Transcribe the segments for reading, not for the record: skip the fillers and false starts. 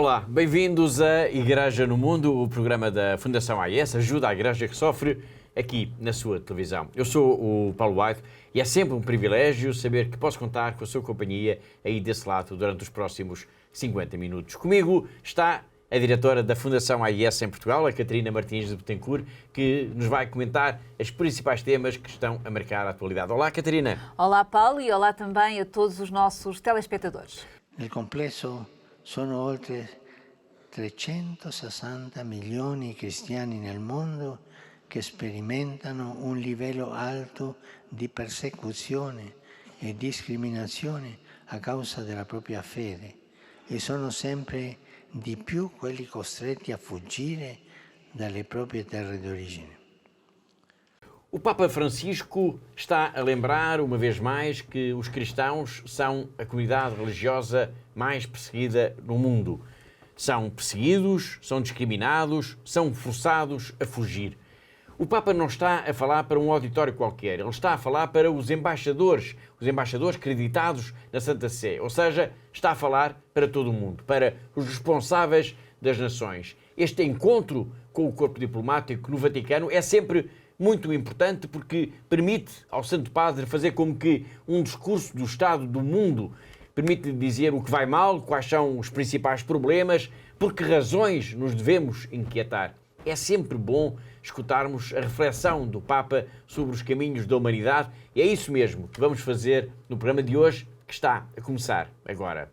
Olá, bem-vindos à Igreja no Mundo, o programa da Fundação AIS, ajuda à Igreja que sofre, aqui na sua televisão. Eu sou o Paulo White e é sempre um privilégio saber que posso contar com a sua companhia aí desse lado durante os próximos 50 minutos. Comigo está a diretora da Fundação AIS em Portugal, a Catarina Martins de Betancourt, que nos vai comentar os principais temas que estão a marcar a atualidade. Olá, Catarina. Olá, Paulo, e olá também a todos os nossos telespectadores. Nel complesso sono oltre 360 milioni di cristiani nel mondo che sperimentano un livello alto di persecuzione e discriminazione a causa della propria fede e sono sempre di più quelli costretti a fuggire dalle proprie terre d'origine. O Papa Francisco está a lembrar, uma vez mais, que os cristãos são a comunidade religiosa mais perseguida no mundo. São perseguidos, são discriminados, são forçados a fugir. O Papa não está a falar para um auditório qualquer, ele está a falar para os embaixadores acreditados na Santa Sé, ou seja, está a falar para todo o mundo, para os responsáveis das nações. Este encontro com o corpo diplomático no Vaticano é sempre muito importante porque permite ao Santo Padre fazer como que um discurso do Estado do mundo, permite dizer o que vai mal, quais são os principais problemas, por que razões nos devemos inquietar. É sempre bom escutarmos a reflexão do Papa sobre os caminhos da humanidade e é isso mesmo que vamos fazer no programa de hoje, que está a começar agora.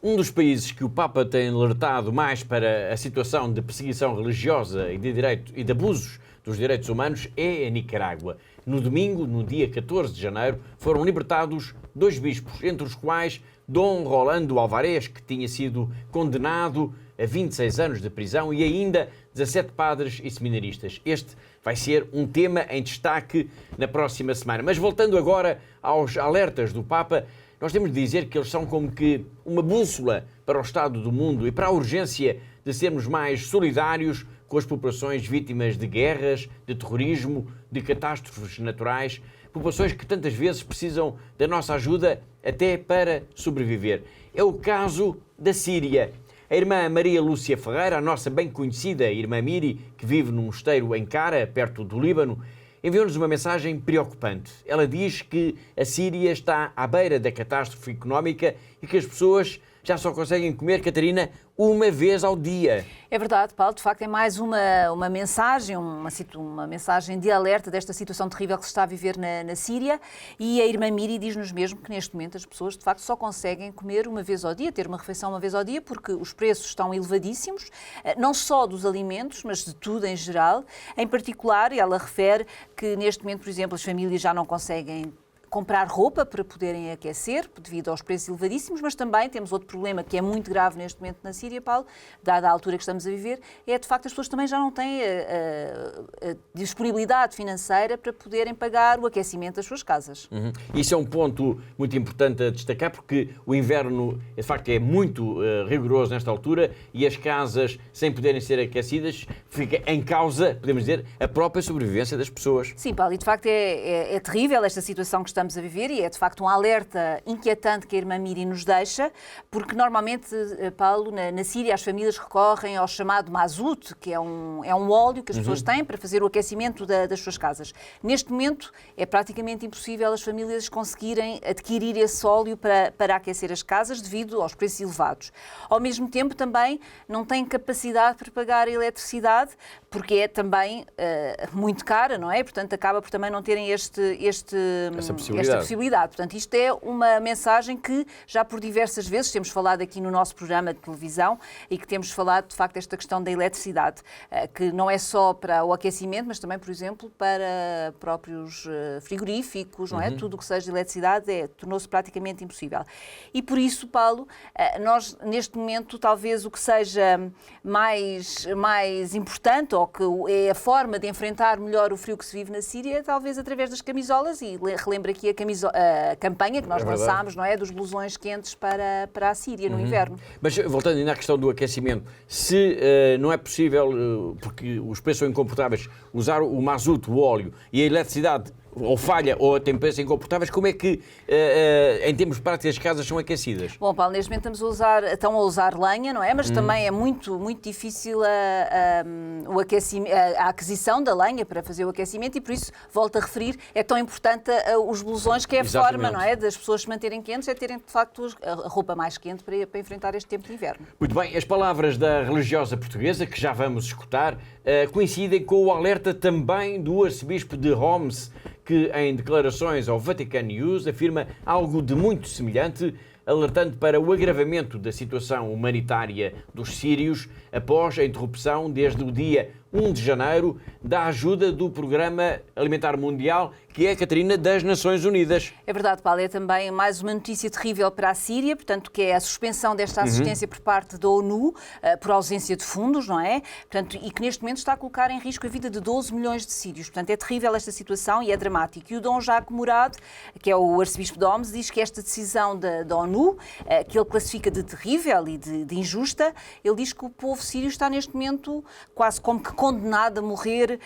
Um dos países que o Papa tem alertado mais para a situação de perseguição religiosa e de abusos dos direitos humanos é a Nicarágua. No domingo, no dia 14 de janeiro, foram libertados 2 bispos, entre os quais Dom Rolando Alvarez, que tinha sido condenado a 26 anos de prisão, e ainda 17 padres e seminaristas. Este vai ser um tema em destaque na próxima semana. Mas voltando agora aos alertas do Papa, nós temos de dizer que eles são como que uma bússola para o estado do mundo e para a urgência de sermos mais solidários com as populações vítimas de guerras, de terrorismo, de catástrofes naturais, populações que tantas vezes precisam da nossa ajuda até para sobreviver. É o caso da Síria. A irmã Maria Lúcia Ferreira, a nossa bem conhecida irmã Miri, que vive num mosteiro em Cara, perto do Líbano, enviou-nos uma mensagem preocupante. Ela diz que a Síria está à beira da catástrofe económica e que as pessoas já só conseguem comer, Catarina, uma vez ao dia. É verdade, Paulo, de facto é mais uma mensagem, uma mensagem de alerta desta situação terrível que se está a viver na Síria, e a irmã Miri diz-nos mesmo que neste momento as pessoas de facto só conseguem comer uma vez ao dia, ter uma refeição uma vez ao dia, porque os preços estão elevadíssimos, não só dos alimentos, mas de tudo em geral. Em particular, ela refere que neste momento, por exemplo, as famílias já não conseguem comprar roupa para poderem aquecer, devido aos preços elevadíssimos, mas também temos outro problema que é muito grave neste momento na Síria, Paulo, dada a altura que estamos a viver, é de facto as pessoas também já não têm a disponibilidade financeira para poderem pagar o aquecimento das suas casas. Isso é um ponto muito importante a destacar, porque o inverno, de facto, é muito rigoroso nesta altura e as casas, sem poderem ser aquecidas, fica em causa, podemos dizer, a própria sobrevivência das pessoas. Sim, Paulo, e de facto é terrível esta situação que estamos a viver e é de facto um alerta inquietante que a irmã Miri nos deixa, porque normalmente, Paulo, na Síria as famílias recorrem ao chamado mazut, que é um óleo que as pessoas têm para fazer o aquecimento das suas casas. Neste momento é praticamente impossível as famílias conseguirem adquirir esse óleo para aquecer as casas devido aos preços elevados. Ao mesmo tempo também não têm capacidade para pagar a eletricidade, porque é também muito cara, não é? Portanto, acaba por também não terem esta possibilidade. Portanto, isto é uma mensagem que já por diversas vezes temos falado aqui no nosso programa de televisão e que temos falado, de facto, esta questão da eletricidade, que não é só para o aquecimento, mas também, por exemplo, para próprios frigoríficos, não é? Tudo o que seja eletricidade tornou-se praticamente impossível. E por isso, Paulo, nós, neste momento, talvez o que seja mais importante, ou que é a forma de enfrentar melhor o frio que se vive na Síria, talvez através das camisolas, e relembro aqui a campanha que nós lançámos, não é, dos blusões quentes para a Síria no inverno. Mas voltando ainda à questão do aquecimento, se não é possível, porque os preços são incomportáveis, usar o mazuto, o óleo, e a eletricidade ou falha, ou até me parecem incomportáveis, como é que, em termos práticos, as casas são aquecidas? Bom, Paulo, neste momento estão a usar lenha, não é? Mas também é muito difícil a aquisição da lenha para fazer o aquecimento e, por isso, volto a referir, é tão importante os blusões, que é a forma, não é, das pessoas se manterem quentes, é terem, de facto, a roupa mais quente para enfrentar este tempo de inverno. Muito bem, as palavras da religiosa portuguesa, que já vamos escutar, coincidem com o alerta também do arcebispo de Homs, que em declarações ao Vatican News afirma algo de muito semelhante, alertando para o agravamento da situação humanitária dos sírios após a interrupção desde o dia 1 de janeiro da ajuda do Programa Alimentar Mundial, que é, Catarina, das Nações Unidas. É verdade, Paulo, é também mais uma notícia terrível para a Síria, portanto, que é a suspensão desta assistência por parte da ONU, por ausência de fundos, não é? Portanto, e que neste momento está a colocar em risco a vida de 12 milhões de sírios. Portanto, é terrível esta situação e é dramático. E o Dom Jacques Murad, que é o arcebispo de Homs, diz que esta decisão da ONU, que ele classifica de terrível e de injusta, ele diz que o povo sírio está neste momento quase como que condenado a morrer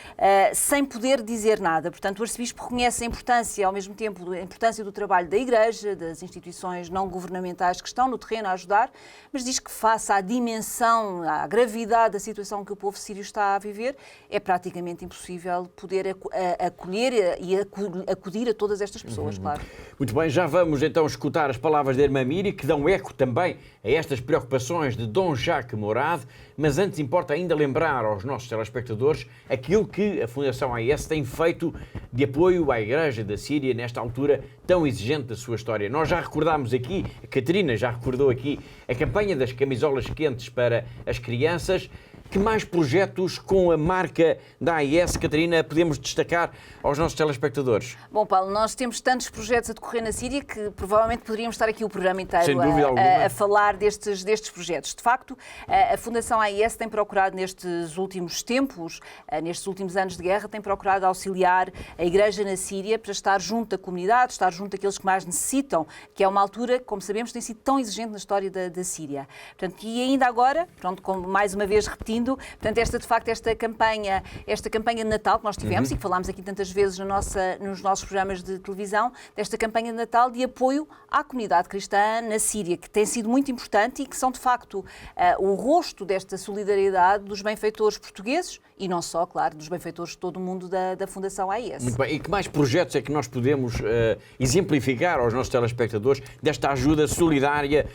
sem poder dizer nada. Portanto, o arcebispo reconhece a importância, ao mesmo tempo, a importância do trabalho da Igreja, das instituições não governamentais que estão no terreno a ajudar, mas diz que face à dimensão, à gravidade da situação que o povo sírio está a viver, é praticamente impossível poder acolher e acudir a todas estas pessoas, claro. Muito bem, já vamos então escutar as palavras da irmã Miri, que dão eco também a estas preocupações de Dom Jacques Murad, mas antes importa ainda lembrar aos nossos telespectadores aquilo que a Fundação AIS tem feito de apoio à Igreja da Síria nesta altura tão exigente da sua história. Nós já recordámos aqui, a Catarina já recordou aqui, a campanha das camisolas quentes para as crianças. Que mais projetos com a marca da AIS, Catarina, podemos destacar aos nossos telespectadores? Bom, Paulo, nós temos tantos projetos a decorrer na Síria que provavelmente poderíamos estar aqui o programa inteiro sem dúvida alguma, a falar destes projetos. De facto, a Fundação AIS tem procurado nestes últimos tempos, nestes últimos anos de guerra, tem procurado auxiliar a Igreja na Síria para estar junto da comunidade, estar junto daqueles que mais necessitam, que é uma altura, como sabemos, tem sido tão exigente na história da Síria. Portanto, e ainda agora, pronto, como mais uma vez repetindo, portanto, esta campanha de Natal que nós tivemos e que falámos aqui tantas vezes nos nossos programas de televisão, desta campanha de Natal de apoio à comunidade cristã na Síria, que tem sido muito importante e que são, de facto, o rosto desta solidariedade dos benfeitores portugueses e não só, claro, dos benfeitores de todo o mundo da Fundação AIS. Muito bem. E que mais projetos é que nós podemos exemplificar aos nossos telespectadores desta ajuda solidária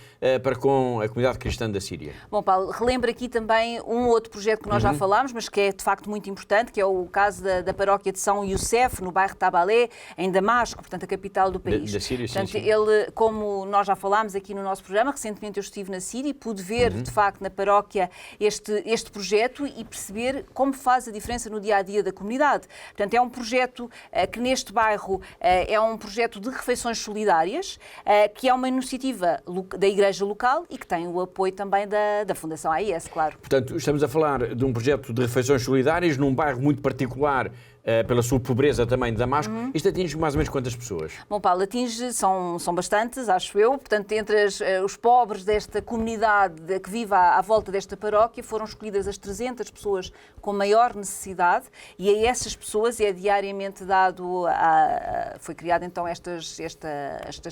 para com a comunidade cristã da Síria? Bom, Paulo, relembro aqui também um outro projeto que nós já falámos, mas que é de facto muito importante, que é o caso da paróquia de São Youssef, no bairro Tabalé, em Damasco, portanto a capital do país. Da Síria, portanto, sim. ele, como nós já falámos aqui no nosso programa, recentemente eu estive na Síria e pude ver, de facto, na paróquia este projeto e perceber como faz a diferença no dia-a-dia da comunidade. Portanto, é um projeto que neste bairro é um projeto de refeições solidárias, que é uma iniciativa da Igreja local e que tem o apoio também da Fundação AIS, claro. Portanto, estamos a falar de um projeto de refeições solidárias num bairro muito particular, pela sua pobreza também de Damasco. Isto atinge mais ou menos quantas pessoas? Bom, Paulo, são bastantes, acho eu. Portanto, entre os pobres desta comunidade que vive à volta desta paróquia, foram escolhidas as 300 pessoas com maior necessidade e a essas pessoas é diariamente dado, foi criado então estas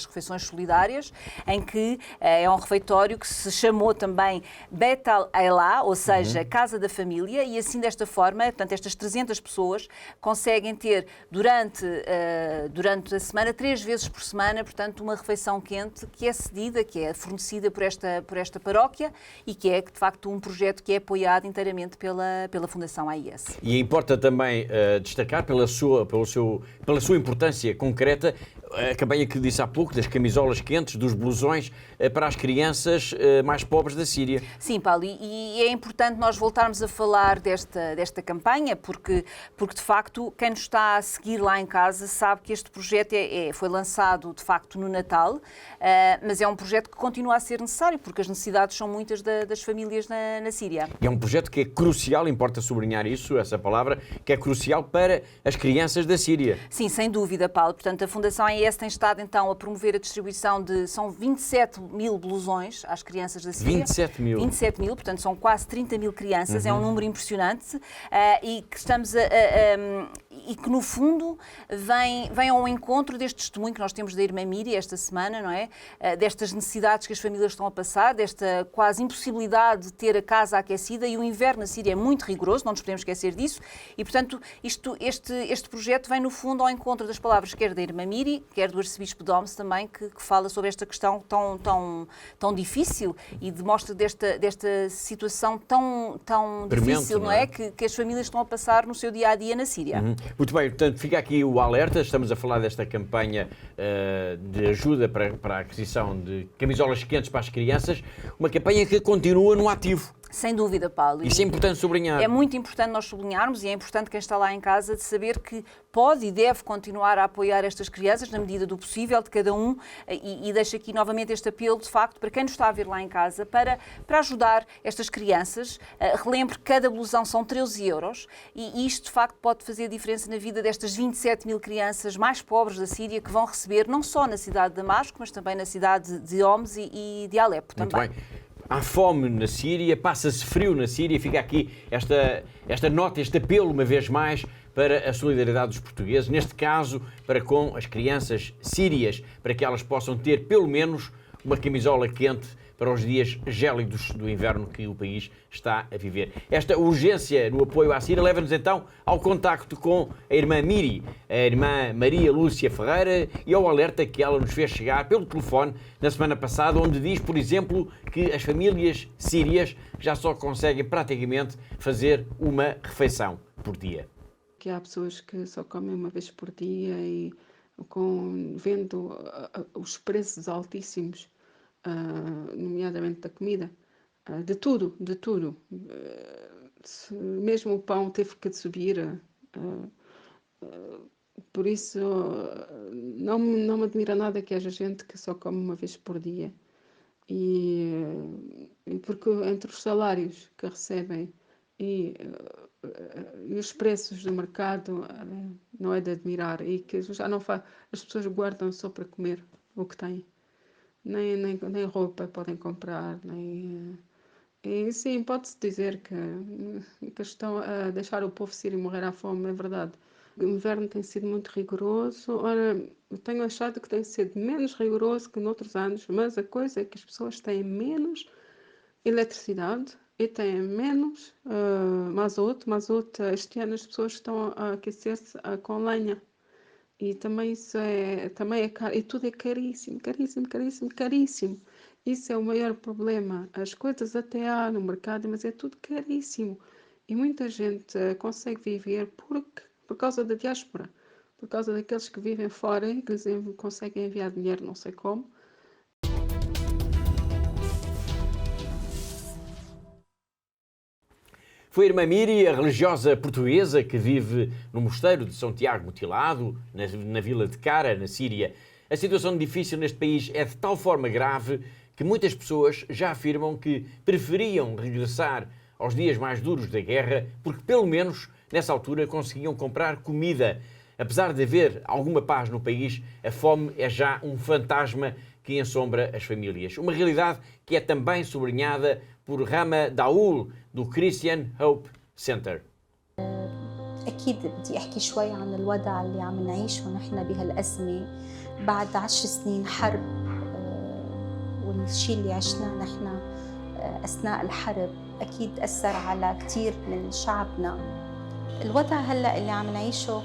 refeições solidárias, em que é um refeitório que se chamou também Bet al-Ailá, ou seja, Casa da Família, e assim desta forma, portanto, estas 300 pessoas conseguem ter durante a semana, 3 vezes por semana, portanto, uma refeição quente que é cedida, que é fornecida por esta paróquia e que é, de facto, um projeto que é apoiado inteiramente pela Fundação AIS. E importa também destacar pela sua importância concreta a campanha que disse há pouco, das camisolas quentes, dos blusões para as crianças mais pobres da Síria. Sim, Paulo, e é importante nós voltarmos a falar desta campanha, porque de facto, quem nos está a seguir lá em casa sabe que este projeto foi lançado, de facto, no Natal, mas é um projeto que continua a ser necessário, porque as necessidades são muitas das famílias na Síria. E é um projeto que é crucial, importa sublinhar essa palavra, que é crucial para as crianças da Síria. Sim, sem dúvida, Paulo. Portanto, a Fundação AIS tem estado, então, a promover a distribuição são 27 mil blusões às crianças da Síria. 27 mil? 27 mil, portanto, são quase 30 mil crianças, é um número impressionante, e que estamos e que, no fundo, vem ao encontro deste testemunho que nós temos da irmã Miri esta semana, não é? Destas necessidades que as famílias estão a passar, desta quase impossibilidade de ter a casa aquecida, e o inverno na Síria é muito rigoroso, não nos podemos esquecer disso, e, portanto, este projeto vem, no fundo, ao encontro das palavras quer da irmã Miri, quer do arcebispo de Homs também, que fala sobre esta questão tão difícil e demonstra desta situação tão difícil, não é? Que as famílias estão a passar no seu dia-a-dia na Síria. Muito bem, portanto, fica aqui o alerta. Estamos a falar desta campanha de ajuda para a aquisição de camisolas quentes para as crianças, uma campanha que continua no ativo. Sem dúvida, Paulo. Isso é importante sublinhar. É muito importante nós sublinharmos, e é importante quem está lá em casa de saber que pode e deve continuar a apoiar estas crianças na medida do possível, de cada um, e deixo aqui novamente este apelo, de facto, para quem nos está a ver lá em casa, para ajudar estas crianças. Relembro que cada blusão são 13 euros, e isto, de facto, pode fazer diferença na vida destas 27 mil crianças mais pobres da Síria, que vão receber não só na cidade de Damasco, mas também na cidade de Homs e de Alepo também. Muito bem. Há fome na Síria, passa-se frio na Síria. Fica aqui esta nota, este apelo, uma vez mais, para a solidariedade dos portugueses, neste caso para com as crianças sírias, para que elas possam ter pelo menos uma camisola quente para os dias gélidos do inverno que o país está a viver. Esta urgência no apoio à Síria leva-nos então ao contacto com a irmã Miri, a irmã Maria Lúcia Ferreira, e ao alerta que ela nos fez chegar pelo telefone na semana passada, onde diz, por exemplo, que as famílias sírias já só conseguem praticamente fazer uma refeição por dia. Que há pessoas que só comem uma vez por dia e vendo os preços altíssimos, nomeadamente da comida, de tudo. Mesmo o pão teve que subir, por isso não me admira nada que haja gente que só come uma vez por dia, e porque entre os salários que recebem e os preços do mercado não é de admirar, e que já não as pessoas guardam só para comer o que têm. Nem roupa podem comprar, e sim, pode-se dizer que estão a deixar o povo sírio morrer à fome, é verdade. O inverno tem sido muito rigoroso. Ora, eu tenho achado que tem sido menos rigoroso que noutros anos, mas a coisa é que as pessoas têm menos eletricidade e têm menos mazote. Este ano as pessoas estão a aquecer-se com lenha. E também isso é caro, e tudo é caríssimo. Isso é o maior problema. As coisas até há no mercado, mas é tudo caríssimo. E muita gente consegue viver por causa da diáspora, por causa daqueles que vivem fora e que lhes conseguem enviar dinheiro, não sei como. Foi a irmã Miri, a religiosa portuguesa que vive no mosteiro de São Tiago Mutilado, na vila de Cara, na Síria. A situação difícil neste país é de tal forma grave que muitas pessoas já afirmam que preferiam regressar aos dias mais duros da guerra, porque pelo menos nessa altura conseguiam comprar comida. Apesar de haver alguma paz no país, a fome é já um fantasma que ensombra as famílias. Uma realidade que é também sublinhada por Rama Daoul, do Christian Hope Center. أكيد بدي أحكي شوي عن الوضع اللي عم نعيشه نحن بهالأزمة بعد 10 سنين حرب، والشيء اللي عشناه نحن أثناء الحرب أكيد أثر على كتير من شعبنا. الوضع هلأ اللي عم نعيشه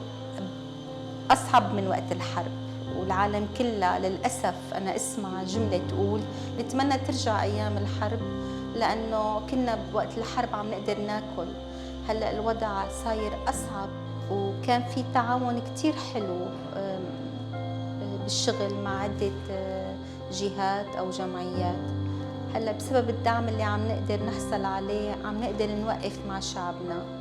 أصعب من وقت الحرب، والعالم كلها للأسف أنا أسمع جملة تقول نتمنى ترجع أيام الحرب لأنه كنا بوقت الحرب عم نقدر ناكل. هلأ الوضع صاير أصعب، وكان في تعاون كتير حلو بالشغل مع عدة جهات أو جمعيات. هلأ بسبب الدعم اللي عم نقدر نحصل عليه عم نقدر نوقف مع شعبنا.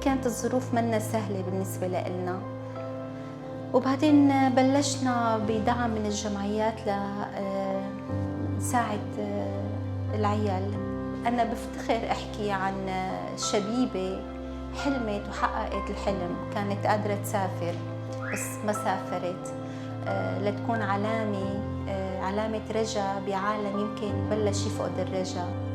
كانت الظروف منا سهلة بالنسبة لنا، وبعدين بلشنا بدعم من الجمعيات لنساعد العيال. أنا بفتخر أحكي عن شبيبة حلمت وحققت الحلم، كانت قادرة تسافر بس ما سافرت لتكون علامة رجا بعالم يمكن بلش يفقد الرجا.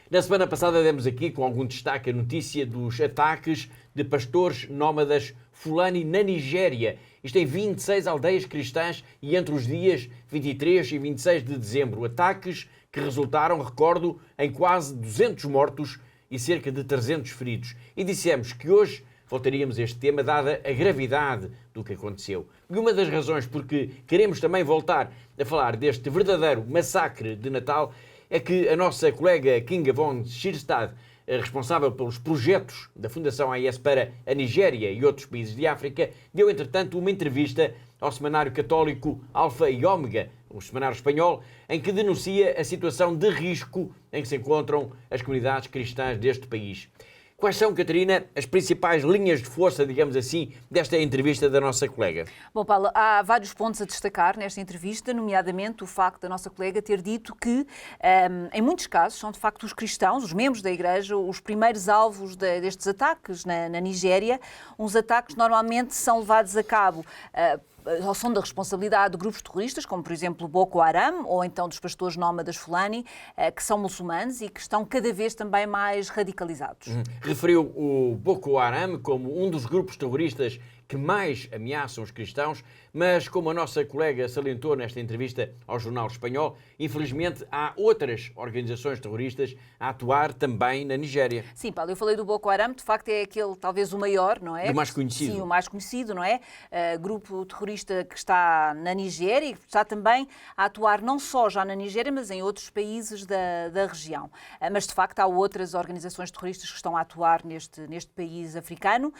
Na semana passada demos aqui, com algum destaque, a notícia dos ataques de pastores nómadas Fulani na Nigéria. Isto em 26 aldeias cristãs e entre os dias 23 e 26 de dezembro. Ataques que resultaram, recordo, em quase 200 mortos e cerca de 300 feridos. E dissemos que hoje voltaríamos a este tema, dada a gravidade do que aconteceu. E uma das razões porque queremos também voltar a falar deste verdadeiro massacre de Natal é que a nossa colega Kinga von Schierstad, responsável pelos projetos da Fundação AIS para a Nigéria e outros países de África, deu, entretanto, uma entrevista ao semanário católico Alfa e Ômega, o semanário espanhol, em que denuncia a situação de risco em que se encontram as comunidades cristãs deste país. Quais são, Catarina, as principais linhas de força, digamos assim, desta entrevista da nossa colega? Bom, Paulo, há vários pontos a destacar nesta entrevista, nomeadamente o facto da nossa colega ter dito que, em muitos casos, são de facto os cristãos, os membros da Igreja, os primeiros alvos destes ataques na Nigéria. Uns ataques normalmente são levados a cabo são da responsabilidade de grupos terroristas, como por exemplo o Boko Haram, ou então dos pastores nómadas Fulani, que são muçulmanos e que estão cada vez também mais radicalizados. Referiu o Boko Haram como um dos grupos terroristas que mais ameaçam os cristãos, mas como a nossa colega salientou nesta entrevista ao jornal espanhol, infelizmente há outras organizações terroristas a atuar também na Nigéria. Sim, Paulo, eu falei do Boko Haram, de facto é aquele talvez o maior, não é? O mais conhecido. Sim, o mais conhecido, não é? Grupo terrorista que está na Nigéria e que está também a atuar não só já na Nigéria, mas em outros países da região. Mas de facto há outras organizações terroristas que estão a atuar neste país africano.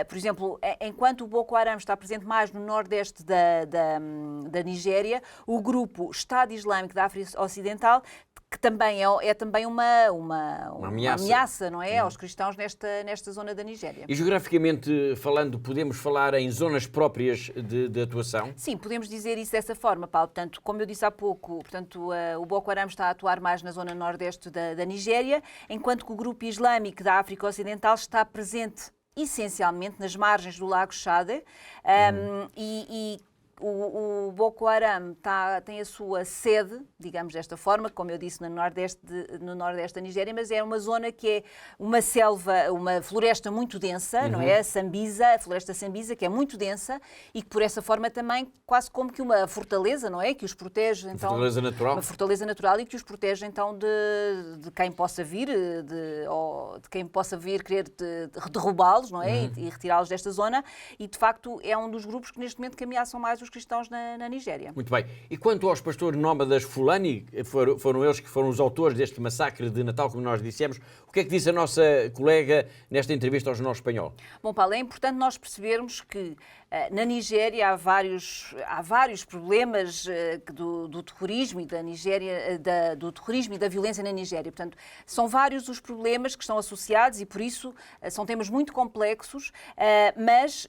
Por exemplo, enquanto o Boko Haram está presente mais no nordeste da Nigéria, o grupo Estado Islâmico da África Ocidental, que também é também uma ameaça, não é, aos cristãos nesta zona da Nigéria. E geograficamente falando, podemos falar em zonas próprias de atuação? Sim, podemos dizer isso dessa forma, Paulo. Portanto, como eu disse há pouco, o Boko Haram está a atuar mais na zona nordeste da Nigéria, enquanto que o grupo islâmico da África Ocidental está presente essencialmente nas margens do Lago Chade o Boko Haram tem a sua sede, digamos desta forma, como eu disse, no nordeste da Nigéria, mas é uma zona que é uma selva, uma floresta muito densa, não é? A floresta Sambisa, que é muito densa e que por essa forma também quase como que uma fortaleza, não é? Que os protege, então... Fortaleza natural. Uma fortaleza natural e que os protege, então, de quem possa vir, de quem possa vir querer derrubá-los, não é? E retirá-los desta zona. E, de facto, é um dos grupos que neste momento que ameaçam mais os cristãos na Nigéria. Muito bem. E quanto aos pastores nómadas Fulani, foram eles que foram os autores deste massacre de Natal, como nós dissemos, o que é que disse a nossa colega nesta entrevista ao Jornal Espanhol? Bom, Paulo, é importante nós percebermos que na Nigéria há vários problemas do terrorismo e da Nigéria, do terrorismo e da violência na Nigéria. Portanto, são vários os problemas que estão associados e, por isso, são temas muito complexos, mas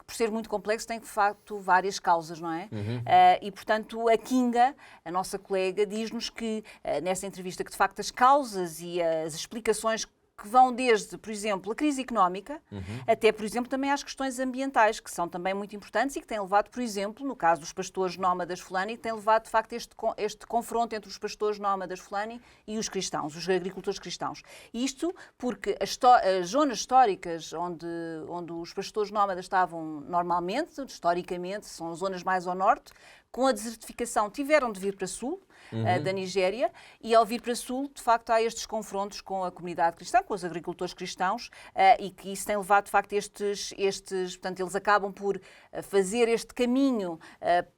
por ser muito complexo, tem de facto várias causas, não é? E, portanto, a Kinga, a nossa colega, diz-nos que, nessa entrevista, que de facto as causas e as explicações que vão desde, por exemplo, a crise económica, até, por exemplo, também às questões ambientais, que são também muito importantes e que têm levado, por exemplo, no caso dos pastores nómadas Fulani, que têm levado, de facto, este confronto entre os pastores nómadas Fulani e os cristãos, os agricultores cristãos. Isto porque as zonas históricas onde os pastores nómadas estavam normalmente, historicamente, são zonas mais ao norte, com a desertificação tiveram de vir para sul da Nigéria e ao vir para sul, de facto, há estes confrontos com a comunidade cristã, com os agricultores cristãos e que isso tem levado, de facto, portanto, eles acabam por fazer este caminho,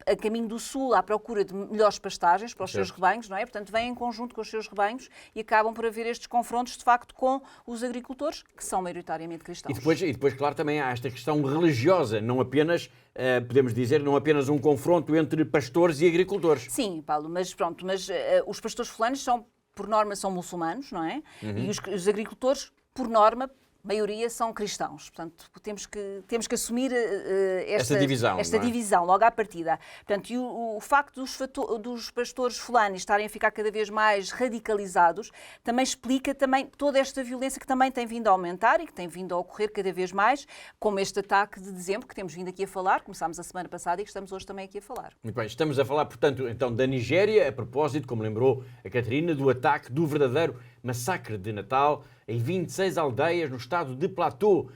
a caminho do sul, à procura de melhores pastagens para os seus rebanhos, não é? Portanto, vêm em conjunto com os seus rebanhos e acabam por haver estes confrontos, de facto, com os agricultores, que são maioritariamente cristãos. E depois, claro, também há esta questão religiosa, não apenas, podemos dizer, não apenas um confronto entre pastores e agricultores. Sim, Paulo, mas pronto, os pastores fulanos por norma, são muçulmanos, não é? E os agricultores, por norma, maioria são cristãos. Portanto, temos que assumir esta divisão logo à partida. Portanto, e o facto dos pastores fulanos estarem a ficar cada vez mais radicalizados também explica toda esta violência que também tem vindo a aumentar e que tem vindo a ocorrer cada vez mais, como este ataque de dezembro que temos vindo aqui a falar, começámos a semana passada e que estamos hoje também aqui a falar. Muito bem, estamos a falar, portanto, então da Nigéria, a propósito, como lembrou a Catarina, do ataque do verdadeiro massacre de Natal em 26 aldeias no estado de Plateau,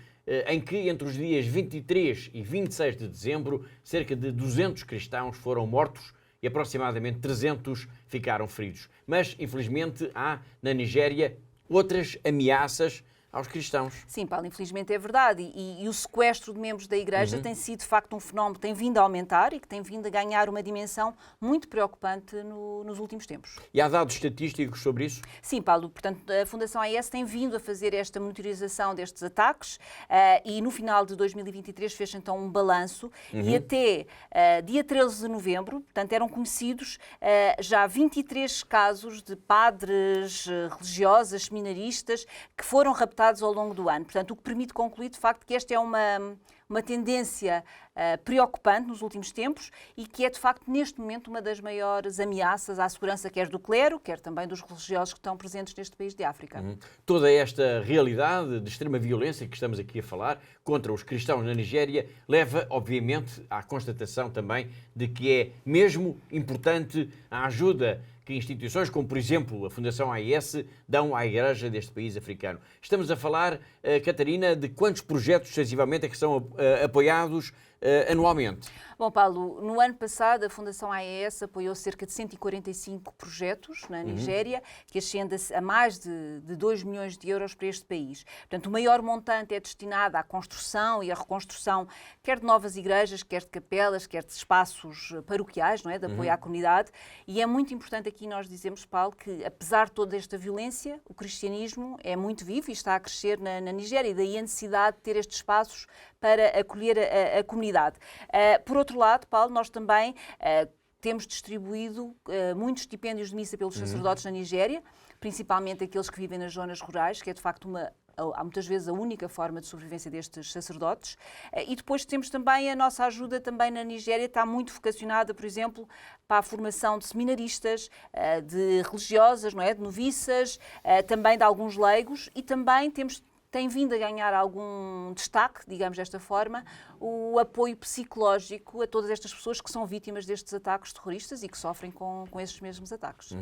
em que entre os dias 23 e 26 de dezembro, cerca de 200 cristãos foram mortos e aproximadamente 300 ficaram feridos. Mas, infelizmente, há na Nigéria outras ameaças aos cristãos. Sim, Paulo, infelizmente é verdade. E o sequestro de membros da Igreja tem sido, de facto, um fenómeno que tem vindo a aumentar e que tem vindo a ganhar uma dimensão muito preocupante nos últimos tempos. E há dados estatísticos sobre isso? Sim, Paulo. Portanto, a Fundação AES tem vindo a fazer esta monitorização destes ataques e no final de 2023 fez então um balanço e até dia 13 de novembro, portanto, eram conhecidos já 23 casos de padres religiosas, seminaristas, que foram raptados ao longo do ano. Portanto, o que permite concluir, de facto, que esta é uma tendência preocupante nos últimos tempos e que é, de facto, neste momento, uma das maiores ameaças à segurança, quer do clero, quer também dos religiosos que estão presentes neste país de África. Toda esta realidade de extrema violência que estamos aqui a falar contra os cristãos na Nigéria leva, obviamente, à constatação também de que é mesmo importante a ajuda que instituições como, por exemplo, a Fundação AES dão à Igreja deste país africano. Estamos a falar, Catarina, de quantos projetos, sensivelmente, é que são apoiados anualmente? Bom, Paulo, no ano passado a Fundação AES apoiou cerca de 145 projetos na Nigéria, que ascende a mais de 2 milhões de euros para este país. Portanto, o maior montante é destinado à construção e à reconstrução, quer de novas igrejas, quer de capelas, quer de espaços paroquiais, não é? De apoio à comunidade. E é muito importante aqui nós dizemos, Paulo, que apesar de toda esta violência, o cristianismo é muito vivo e está a crescer na Nigéria, e daí a necessidade de ter estes espaços para acolher a comunidade. Por outro lado, Paulo, nós também temos distribuído muitos estipéndios de missa pelos sacerdotes na Nigéria, principalmente aqueles que vivem nas zonas rurais, que é de facto há muitas vezes a única forma de sobrevivência destes sacerdotes. E depois temos também a nossa ajuda também na Nigéria, está muito vocacionada, por exemplo, para a formação de seminaristas, de religiosas, não é? De noviças, também de alguns leigos, e também tem vindo a ganhar algum destaque, digamos desta forma, o apoio psicológico a todas estas pessoas que são vítimas destes ataques terroristas e que sofrem com esses mesmos ataques.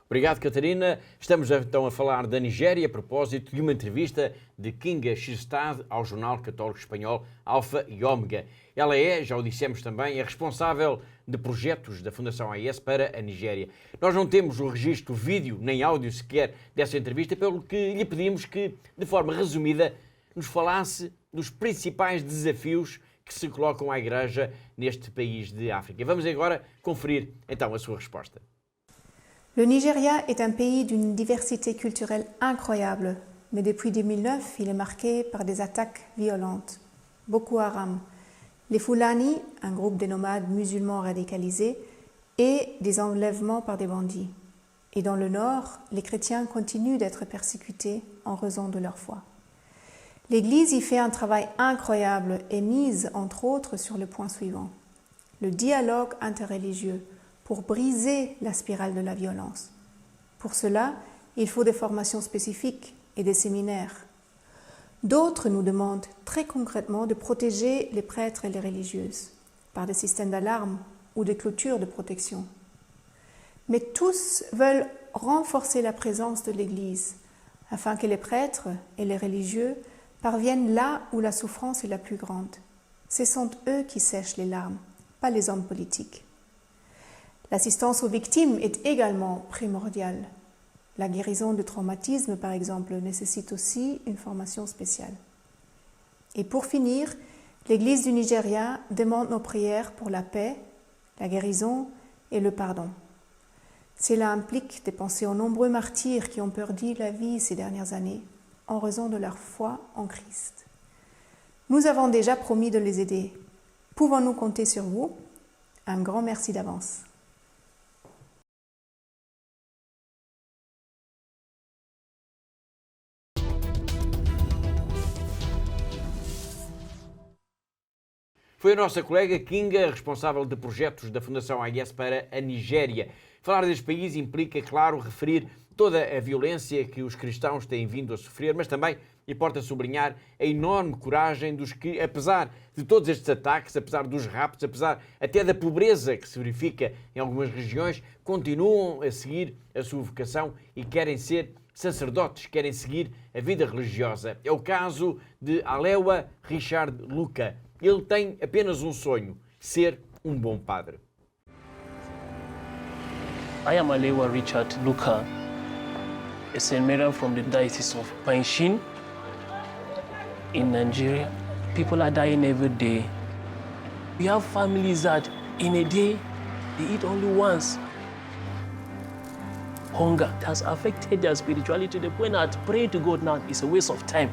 Obrigado, Catarina. Estamos então a falar da Nigéria a propósito de uma entrevista de Kinga Shistad ao jornal católico espanhol Alfa e Ômega. Ela é, já o dissemos também, a responsável de projetos da Fundação AES para a Nigéria. Nós não temos o registro vídeo nem áudio sequer dessa entrevista, pelo que lhe pedimos que, de forma resumida, nos falasse dos principais desafios que se colocam à Igreja neste país de África. Vamos agora conferir então a sua resposta. Le Nigeria est un pays d'une diversité culturelle incroyable, mais depuis 2009, il est marqué par des attaques violentes. Boko Haram, les Fulani, un groupe de nomades musulmans radicalisés, et des enlèvements par des bandits. Et dans le nord, les chrétiens continuent d'être persécutés en raison de leur foi. L'Église y fait un travail incroyable et mise, entre autres, sur le point suivant: le dialogue interreligieux, pour briser la spirale de la violence. Pour cela, il faut des formations spécifiques et des séminaires. D'autres nous demandent très concrètement de protéger les prêtres et les religieuses par des systèmes d'alarme ou des clôtures de protection. Mais tous veulent renforcer la présence de l'Église afin que les prêtres et les religieux parviennent là où la souffrance est la plus grande. Ce sont eux qui sèchent les larmes, pas les hommes politiques. L'assistance aux victimes est également primordiale. La guérison de traumatismes, par exemple, nécessite aussi une formation spéciale. Et pour finir, l'Église du Nigeria demande nos prières pour la paix, la guérison et le pardon. Cela implique de penser aux nombreux martyrs qui ont perdu la vie ces dernières années en raison de leur foi en Christ. Nous avons déjà promis de les aider. Pouvons-nous compter sur vous? Un grand merci d'avance. Foi a nossa colega Kinga, responsável de projetos da Fundação AES para a Nigéria. Falar deste país implica, claro, referir toda a violência que os cristãos têm vindo a sofrer, mas também importa sublinhar a enorme coragem dos que, apesar de todos estes ataques, apesar dos raptos, apesar até da pobreza que se verifica em algumas regiões, continuam a seguir a sua vocação e querem ser sacerdotes querem seguir a vida religiosa. É o caso de Alewa Richard Luca. Ele tem apenas um sonho: ser um bom padre. I am Alewa Richard Luca, a St. Marian from the Diocese of Panshin in Nigeria. People are dying every day. We have families that in a day they eat only once. Hunger has affected their spirituality to the point that praying to God now is a waste of time.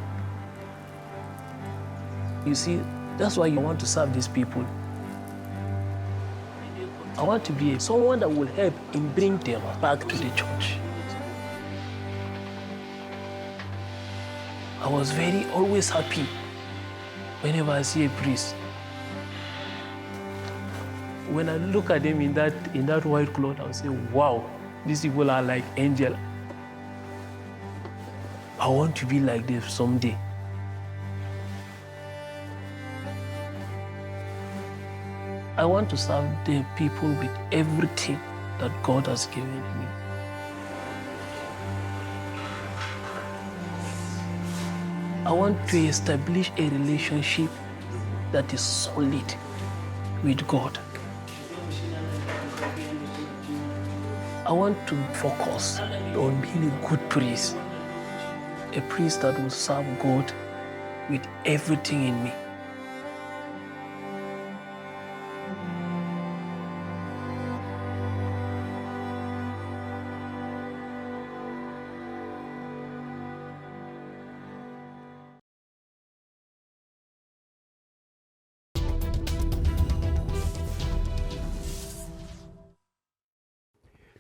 You see, that's why I want to serve these people. I want to be someone that will help in bring them back to the church. I was always happy whenever I see a priest. When I look at them in that white cloth, I'll say, wow, these people are like angels. I want to be like them someday. I want to serve the people with everything that God has given me. I want to establish a relationship that is solid with God. I want to focus on being a good priest, a priest that will serve God with everything in me.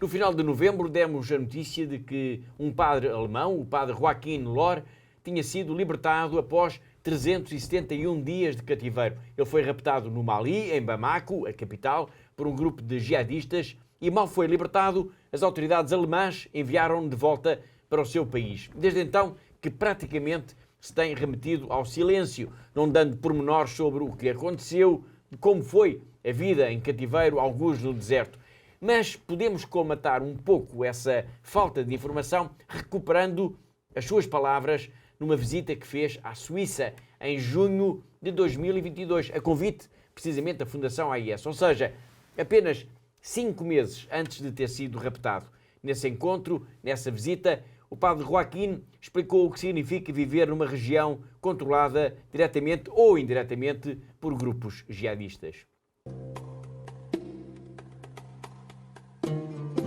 No final de novembro demos a notícia de que um padre alemão, o padre Joachim Lohr, tinha sido libertado após 371 dias de cativeiro. Ele foi raptado no Mali, em Bamako, a capital, por um grupo de jihadistas e mal foi libertado, as autoridades alemãs enviaram-no de volta para o seu país. Desde então que praticamente se tem remetido ao silêncio, não dando pormenores sobre o que aconteceu, como foi a vida em cativeiro, alguns no deserto. Mas podemos colmatar um pouco essa falta de informação recuperando as suas palavras numa visita que fez à Suíça em junho de 2022, a convite precisamente da Fundação AIS, ou seja, apenas 5 meses antes de ter sido raptado. Nesse encontro, nessa visita, o padre Joachim explicou o que significa viver numa região controlada diretamente ou indiretamente por grupos jihadistas.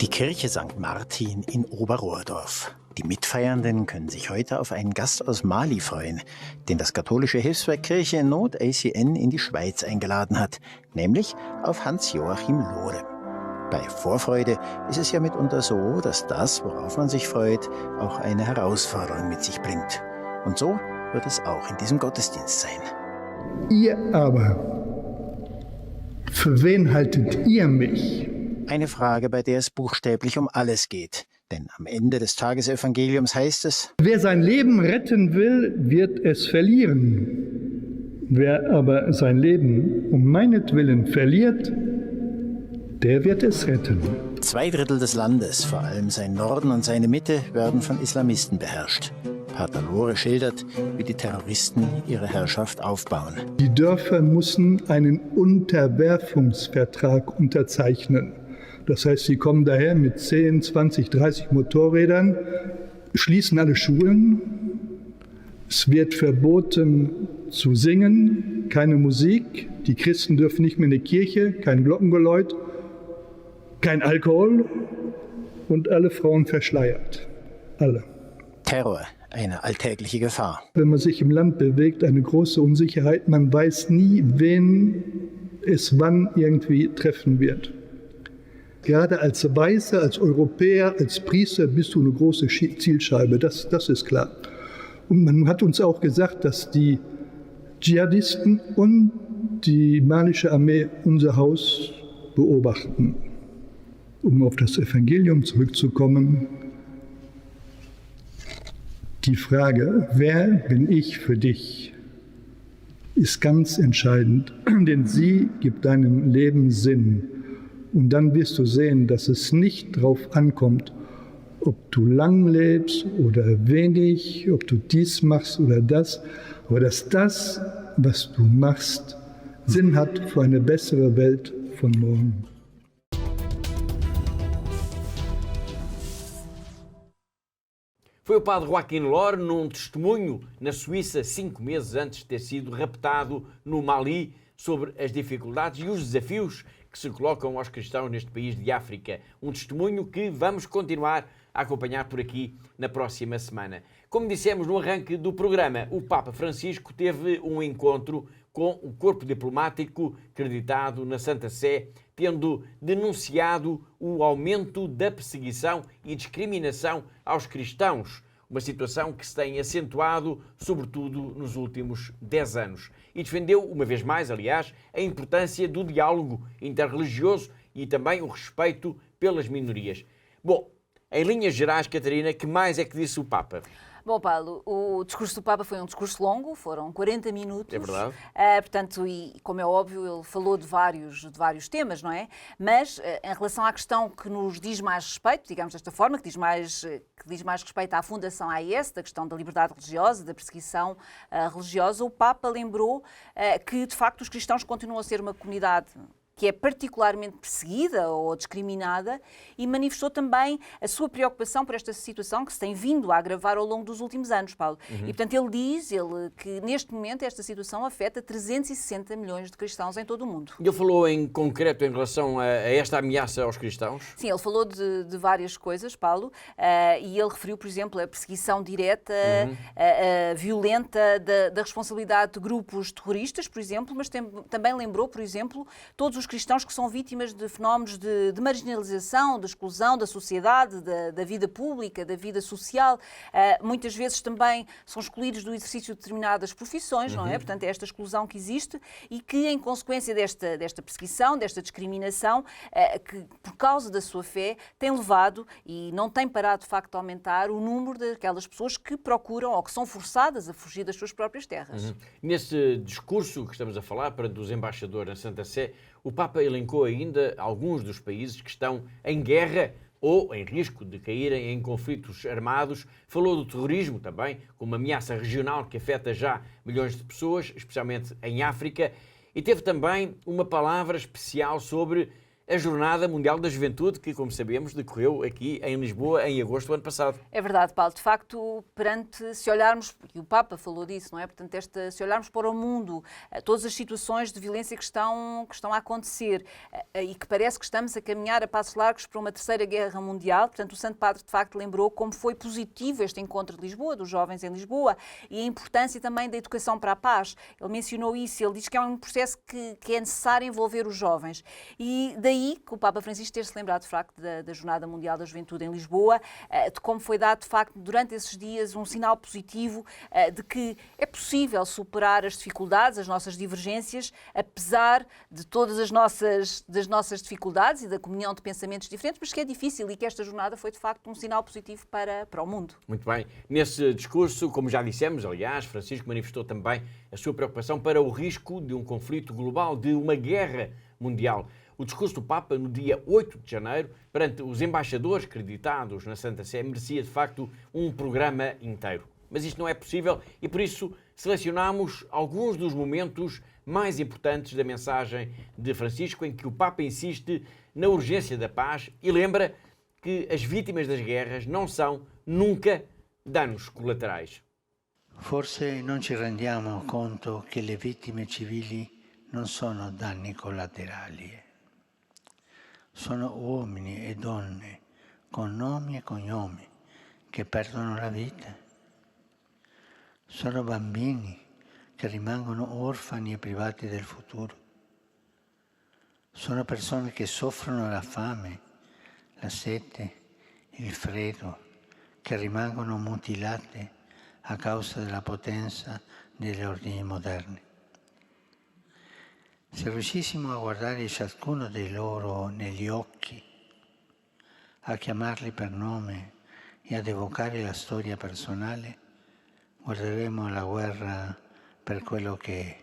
Die Kirche St. Martin in Oberrohrdorf. Die Mitfeiernden können sich heute auf einen Gast aus Mali freuen, den das katholische Hilfswerk Kirche in Not ACN in die Schweiz eingeladen hat, nämlich auf Hans-Joachim Lohre. Bei Vorfreude ist es ja mitunter so, dass das, worauf man sich freut, auch eine Herausforderung mit sich bringt. Und so wird es auch in diesem Gottesdienst sein. Ihr aber, für wen haltet ihr mich? Eine Frage, bei der es buchstäblich um alles geht. Denn am Ende des Tagesevangeliums heißt es: Wer sein Leben retten will, wird es verlieren. Wer aber sein Leben um meinetwillen verliert, der wird es retten. 2/3 des Landes, vor allem sein Norden und seine Mitte, werden von Islamisten beherrscht. Pater Lohre schildert, wie die Terroristen ihre Herrschaft aufbauen. Die Dörfer müssen einen Unterwerfungsvertrag unterzeichnen. Das heißt, sie kommen daher mit 10, 20, 30 Motorrädern, schließen alle Schulen. Es wird verboten zu singen, keine Musik. Die Christen dürfen nicht mehr in die Kirche, kein Glockengeläut, kein Alkohol und alle Frauen verschleiert. Alle. Terror, eine alltägliche Gefahr. Wenn man sich im Land bewegt, eine große Unsicherheit. Man weiß nie, wen es wann irgendwie treffen wird. Gerade als Weißer, als Europäer, als Priester bist du eine große Zielscheibe, das ist klar. Und man hat uns auch gesagt, dass die Dschihadisten und die malische Armee unser Haus beobachten. Um auf das Evangelium zurückzukommen, die Frage, wer bin ich für dich, ist ganz entscheidend, denn sie gibt deinem Leben Sinn. Und dann wirst du sehen, dass es nicht darauf ankommt, ob du lang lebst oder wenig, ob du dies machst oder das, aber dass das, was du machst, Sinn hat für eine bessere Welt von morgen. Foi o padre Joaquim Lor num testemunho na Suíça 5 meses antes de ter sido raptado no Mali sobre as dificuldades e os desafios que se colocam aos cristãos neste país de África. Um testemunho que vamos continuar a acompanhar por aqui na próxima semana. Como dissemos no arranque do programa, o Papa Francisco teve um encontro com o corpo diplomático acreditado na Santa Sé, tendo denunciado o aumento da perseguição e discriminação aos cristãos, uma situação que se tem acentuado, sobretudo nos últimos 10 anos. E defendeu, uma vez mais, aliás, a importância do diálogo interreligioso e também o respeito pelas minorias. Bom, em linhas gerais, Catarina, que mais é que disse o Papa? Bom, Paulo, o discurso do Papa foi um discurso longo, foram 40 minutos. É verdade. Portanto, e como é óbvio, ele falou de vários temas, não é? Mas, em relação à questão que nos diz mais respeito, digamos desta forma, que diz mais respeito à Fundação AIS, da questão da liberdade religiosa, da perseguição religiosa, o Papa lembrou que, de facto, os cristãos continuam a ser uma comunidade que é particularmente perseguida ou discriminada, e manifestou também a sua preocupação por esta situação que se tem vindo a agravar ao longo dos últimos anos, Paulo. E, portanto, ele diz que neste momento esta situação afeta 360 milhões de cristãos em todo o mundo. Ele falou em concreto em relação a esta ameaça aos cristãos? Sim, ele falou de várias coisas, Paulo, e ele referiu, por exemplo, a perseguição direta, violenta da responsabilidade de grupos terroristas, por exemplo, mas também lembrou, por exemplo, todos os cristãos que são vítimas de fenómenos de marginalização, de exclusão da sociedade, da vida pública, da vida social. Muitas vezes também são excluídos do exercício de determinadas profissões, não é? Portanto, é esta exclusão que existe e que, em consequência desta perseguição, desta discriminação, que por causa da sua fé tem levado e não tem parado de facto a aumentar o número daquelas pessoas que procuram ou que são forçadas a fugir das suas próprias terras. Nesse discurso que estamos a falar perante os embaixadores na Santa Sé, o Papa elencou ainda alguns dos países que estão em guerra ou em risco de caírem em conflitos armados. Falou do terrorismo também, como uma ameaça regional que afeta já milhões de pessoas, especialmente em África, e teve também uma palavra especial sobre a Jornada Mundial da Juventude, que, como sabemos, decorreu aqui em Lisboa em agosto do ano passado. É verdade, Paulo. De facto, se olharmos, e o Papa falou disso, não é? Portanto, se olharmos para o mundo, todas as situações de violência que estão a acontecer e que parece que estamos a caminhar a passos largos para uma terceira guerra mundial, portanto, o Santo Padre, de facto, lembrou como foi positivo este encontro de Lisboa, dos jovens em Lisboa, e a importância também da educação para a paz. Ele mencionou isso, ele diz que é um processo que é necessário envolver os jovens. E daí que o Papa Francisco ter-se lembrado, de facto, da Jornada Mundial da Juventude em Lisboa, de como foi dado, de facto, durante esses dias, um sinal positivo de que é possível superar as dificuldades, as nossas divergências, apesar de todas das nossas dificuldades e da comunhão de pensamentos diferentes, mas que é difícil e que esta jornada foi, de facto, um sinal positivo para o mundo. Muito bem. Nesse discurso, como já dissemos, aliás, Francisco manifestou também a sua preocupação para o risco de um conflito global, de uma guerra mundial. O discurso do Papa, no dia 8 de janeiro, perante os embaixadores acreditados na Santa Sé, merecia, de facto, um programa inteiro. Mas isto não é possível e, por isso, selecionamos alguns dos momentos mais importantes da mensagem de Francisco, em que o Papa insiste na urgência da paz e lembra que as vítimas das guerras não são, nunca, danos colaterais. Forse non ci rendiamo conto che le vittime civili non sono danni collaterali. Sono uomini e donne con nomi e cognomi che perdono la vita. Sono bambini che rimangono orfani e privati del futuro. Sono persone che soffrono la fame, la sete, il freddo, che rimangono mutilate a causa della potenza degli ordini moderni. Se riuscissimo a guardare ciascuno di loro negli occhi, a chiamarli per nome e ad evocare la storia personale, guarderemo la guerra per quello che è,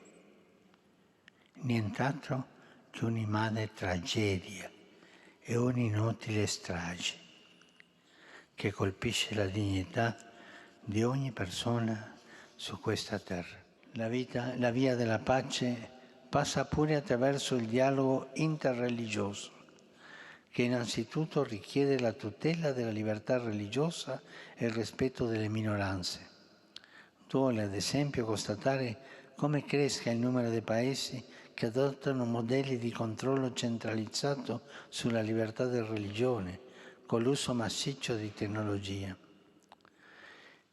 nient'altro che un'immane tragedia e un'inutile strage. che colpisce la dignità di ogni persona su questa terra. La via della pace passa pure attraverso il dialogo interreligioso, che innanzitutto richiede la tutela della libertà religiosa e il rispetto delle minoranze. Duole, ad esempio, constatare come cresca il numero dei paesi che adottano modelli di controllo centralizzato sulla libertà di religione, con l'uso massiccio di tecnologia.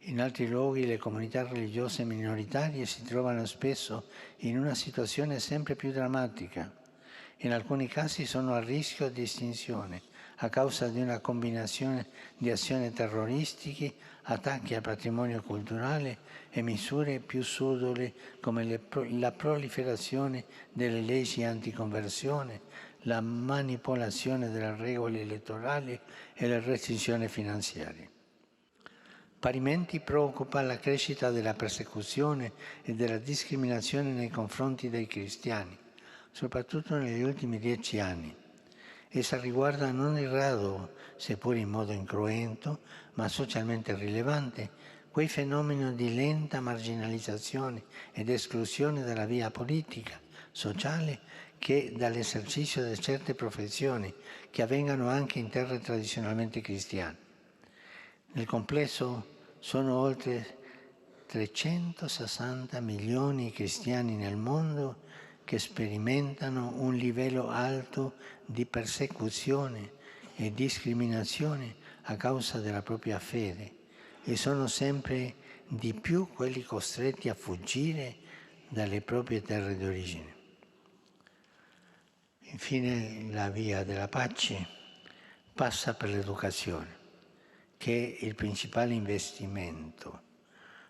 In altri luoghi le comunità religiose minoritarie si trovano spesso in una situazione sempre più drammatica. In alcuni casi sono a rischio di estinzione a causa di una combinazione di azioni terroristiche, attacchi al patrimonio culturale e misure più subdole come la proliferazione delle leggi anticonversione, la manipolazione delle regole elettorali e le restrizioni finanziarie. Parimenti preoccupa la crescita della persecuzione e della discriminazione nei confronti dei cristiani, soprattutto negli ultimi 10 anni. Essa riguarda non di rado, seppur in modo incruento, ma socialmente rilevante, quei fenomeni di lenta marginalizzazione ed esclusione dalla via politica, sociale, che dall'esercizio di certe professioni che avvengano anche in terre tradizionalmente cristiane. Nel complesso sono oltre 360 milioni di cristiani nel mondo che sperimentano un livello alto di persecuzione e discriminazione a causa della propria fede e sono sempre di più quelli costretti a fuggire dalle proprie terre d'origine. Infine, la via della pace passa per l'educazione, che è il principale investimento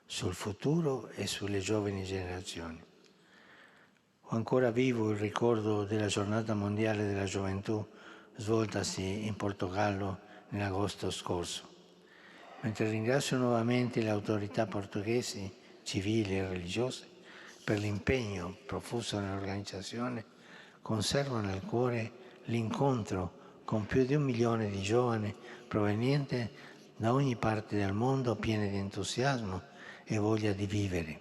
sul futuro e sulle giovani generazioni. Ho ancora vivo il ricordo della Giornata Mondiale della Gioventù svoltasi in Portogallo nell'agosto scorso. Mentre ringrazio nuovamente le autorità portoghesi, civili e religiose, per l'impegno profuso nell'organizzazione, conservo nel cuore l'incontro con più di 1 milione di giovani provenienti da ogni parte del mondo, pieni di entusiasmo e voglia di vivere.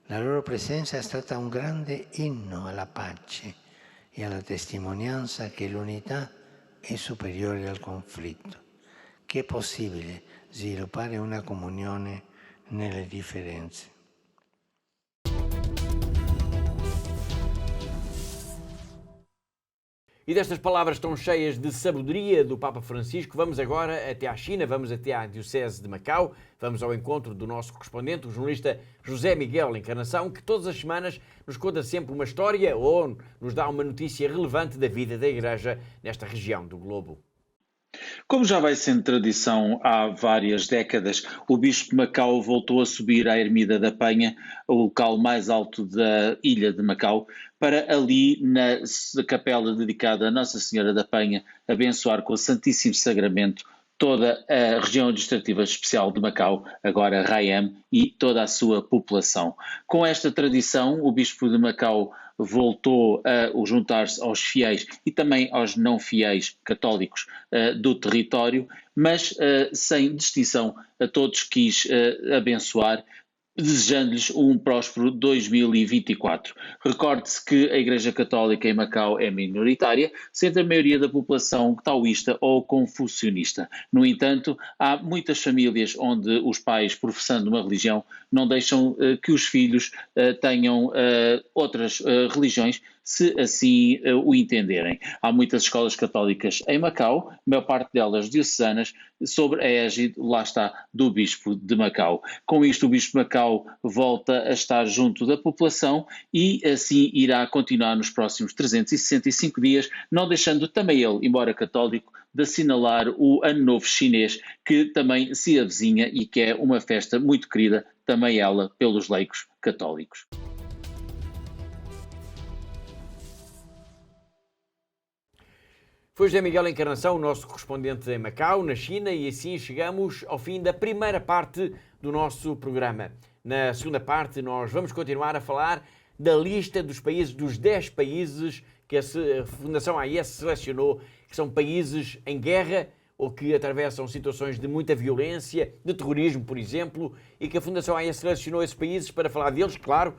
La loro presenza è stata un grande inno alla pace e alla testimonianza che l'unità è superiore al conflitto, che è possibile sviluppare una comunione nelle differenze. E destas palavras tão cheias de sabedoria do Papa Francisco, vamos agora até à China, vamos até à Diocese de Macau, vamos ao encontro do nosso correspondente, o jornalista José Miguel Encarnação, que todas as semanas nos conta sempre uma história ou nos dá uma notícia relevante da vida da Igreja nesta região do globo. Como já vai sendo tradição há várias décadas, o Bispo de Macau voltou a subir à Ermida da Penha, o local mais alto da ilha de Macau, para ali na capela dedicada a Nossa Senhora da Penha abençoar com o Santíssimo Sacramento toda a região administrativa especial de Macau, agora Raiam, e toda a sua população. Com esta tradição, o Bispo de Macau voltou a juntar-se aos fiéis e também aos não fiéis católicos do território, mas sem distinção, a todos quis abençoar, desejando-lhes um próspero 2024. Recorde-se que a Igreja Católica em Macau é minoritária, sendo a maioria da população taoísta ou confucionista. No entanto, há muitas famílias onde os pais, professando uma religião, não deixam que os filhos tenham outras religiões, se assim o entenderem. Há muitas escolas católicas em Macau, a maior parte delas diocesanas, sob a égide, lá está, do Bispo de Macau. Com isto, o Bispo de Macau volta a estar junto da população e assim irá continuar nos próximos 365 dias, não deixando também ele, embora católico, de assinalar o Ano Novo Chinês, que também se avizinha e que é uma festa muito querida, também ela, pelos laicos católicos. Foi José Miguel Encarnação, o nosso correspondente em Macau, na China, e assim chegamos ao fim da primeira parte do nosso programa. Na segunda parte nós vamos continuar a falar da lista dos países, dos 10 países que a Fundação AIS selecionou, que são países em guerra ou que atravessam situações de muita violência, de terrorismo, por exemplo, e que a Fundação AES selecionou esses países para falar deles, claro,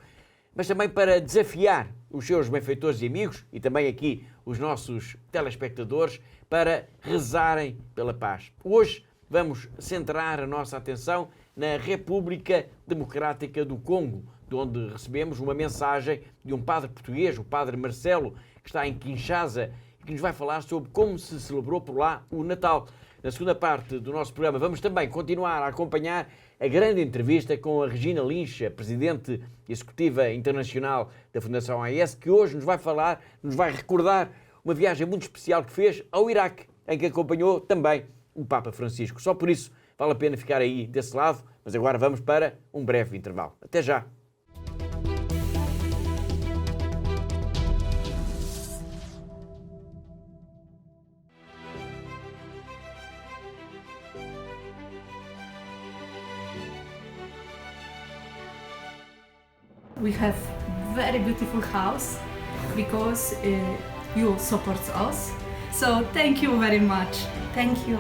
mas também para desafiar os seus benfeitores e amigos, e também aqui os nossos telespectadores, para rezarem pela paz. Hoje vamos centrar a nossa atenção na República Democrática do Congo, de onde recebemos uma mensagem de um padre português, o padre Marcelo, que está em Kinshasa, e que nos vai falar sobre como se celebrou por lá o Natal. Na segunda parte do nosso programa vamos também continuar a acompanhar a grande entrevista com a Regina Lynch, a Presidente Executiva Internacional da Fundação AES, que hoje nos vai falar, nos vai recordar uma viagem muito especial que fez ao Iraque, em que acompanhou também o Papa Francisco. Só por isso vale a pena ficar aí desse lado, mas agora vamos para um breve intervalo. Até já! We have very beautiful house because you support us. So thank you very much. Thank you.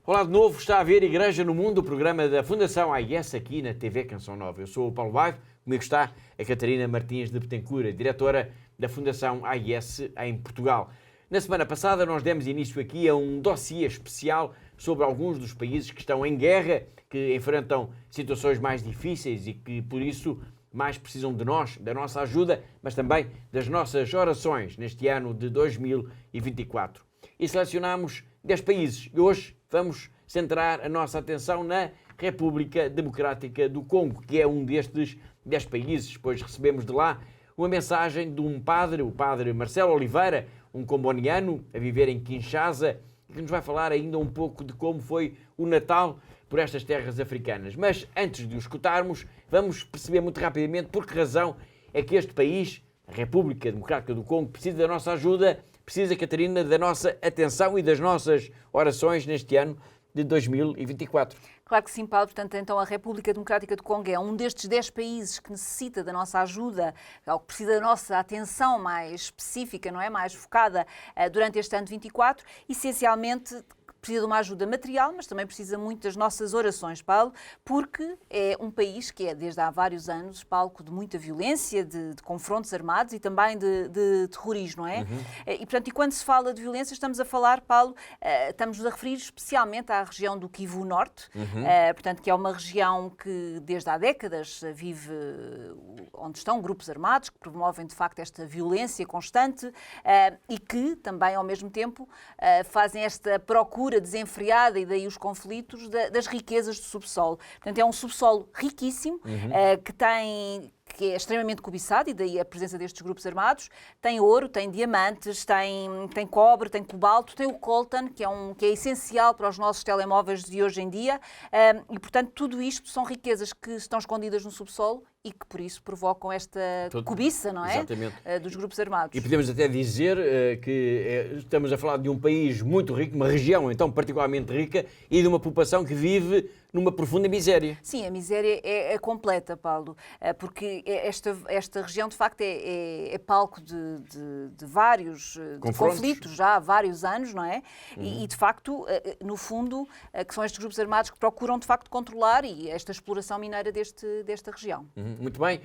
Olá de novo, está a ver Igreja no Mundo, o programa da Fundação AES aqui na TV Canção Nova. Eu sou o Paulo Bairro, comigo está a Catarina Martins de Betancourt, diretora da Fundação AES em Portugal. Na semana passada nós demos início aqui a um dossiê especial sobre alguns dos países que estão em guerra, que enfrentam situações mais difíceis e que por isso mais precisam de nós, da nossa ajuda, mas também das nossas orações neste ano de 2024. E selecionámos 10 países e hoje vamos centrar a nossa atenção na República Democrática do Congo, que é um destes 10 países, pois recebemos de lá uma mensagem de um padre, o padre Marcelo Oliveira, um comboniano a viver em Kinshasa, que nos vai falar ainda um pouco de como foi o Natal por estas terras africanas. Mas antes de o escutarmos, vamos perceber muito rapidamente por que razão é que este país, a República Democrática do Congo, precisa da nossa ajuda, precisa, Catarina, da nossa atenção e das nossas orações neste ano de 2024. Claro que sim, Paulo. Portanto, então a República Democrática do Congo é um destes 10 países que necessita da nossa ajuda, ou que precisa da nossa atenção mais específica, não é? Mais focada durante este ano de 24, essencialmente precisa de uma ajuda material, mas também precisa muito das nossas orações, Paulo, porque é um país que é, desde há vários anos, palco de muita violência, de confrontos armados e também de terrorismo, não é? E, portanto, e quando se fala de violência, estamos a falar, Paulo, estamos a referir especialmente à região do Kivu Norte, portanto, que é uma região que, desde há décadas, vive onde estão grupos armados que promovem, de facto, esta violência constante e que, também, ao mesmo tempo, fazem esta procura desenfreada e daí os conflitos das riquezas do subsolo. Portanto, é um subsolo riquíssimo que é extremamente cobiçado, e daí a presença destes grupos armados. Tem ouro, tem diamantes, tem cobre, tem cobalto, tem o coltan, que é essencial para os nossos telemóveis de hoje em dia, e, portanto, tudo isto são riquezas que estão escondidas no subsolo e que, por isso, provocam esta cobiça, não é? Exatamente. Dos grupos armados. E podemos até dizer que estamos a falar de um país muito rico, uma região, então, particularmente rica, e de uma população que vive numa profunda miséria. Sim, a miséria é completa, Paulo, porque esta região, de facto, é palco de vários conflitos já há vários anos, não é? E, de facto, no fundo, que são estes grupos armados que procuram, de facto, controlar esta exploração mineira desta região. Muito bem,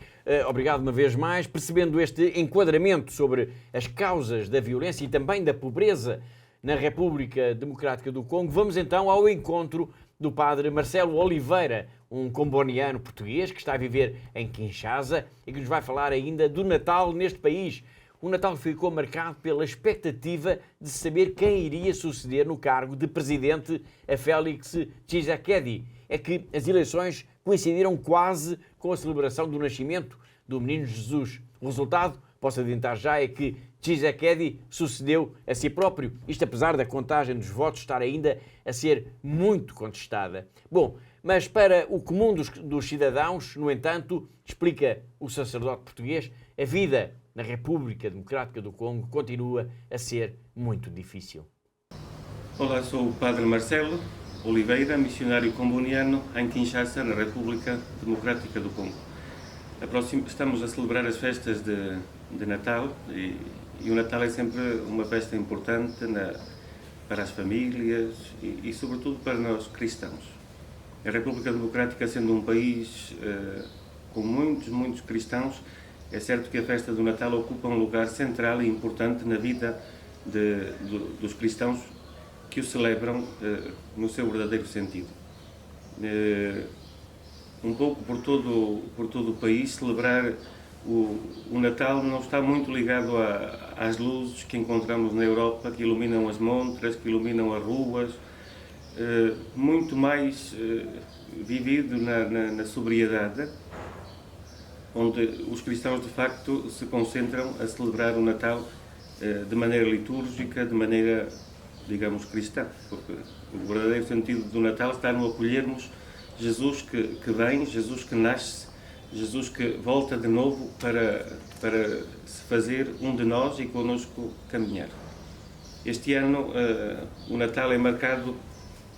obrigado uma vez mais. Percebendo este enquadramento sobre as causas da violência e também da pobreza na República Democrática do Congo, vamos então ao encontro do padre Marcelo Oliveira, um comboniano português que está a viver em Kinshasa e que nos vai falar ainda do Natal neste país. O Natal ficou marcado pela expectativa de saber quem iria suceder no cargo de presidente a Félix Tshisekedi. É que as eleições coincidiram quase com a celebração do nascimento do menino Jesus. O resultado, posso adiantar já, é que Tshisekedi sucedeu a si próprio, isto apesar da contagem dos votos estar ainda a ser muito contestada. Bom, mas para o comum dos cidadãos, no entanto, explica o sacerdote português, a vida na República Democrática do Congo continua a ser muito difícil. Olá, sou o padre Marcelo, Oliveira, missionário comboniano em Kinshasa, na República Democrática do Congo. Estamos a celebrar as festas de Natal e o Natal é sempre uma festa importante para as famílias e sobretudo para nós cristãos. A República Democrática, sendo um país com muitos cristãos, é certo que a festa do Natal ocupa um lugar central e importante na vida dos cristãos que o celebram no seu verdadeiro sentido. Um pouco por todo o país, celebrar o Natal não está muito ligado às luzes que encontramos na Europa, que iluminam as montras, que iluminam as ruas, muito mais vivido na sobriedade, onde os cristãos de facto se concentram a celebrar o Natal de maneira litúrgica, de maneira, digamos, cristã, porque o verdadeiro sentido do Natal está no acolhermos Jesus que vem, Jesus que nasce, Jesus que volta de novo para se fazer um de nós e connosco caminhar. Este ano o Natal é marcado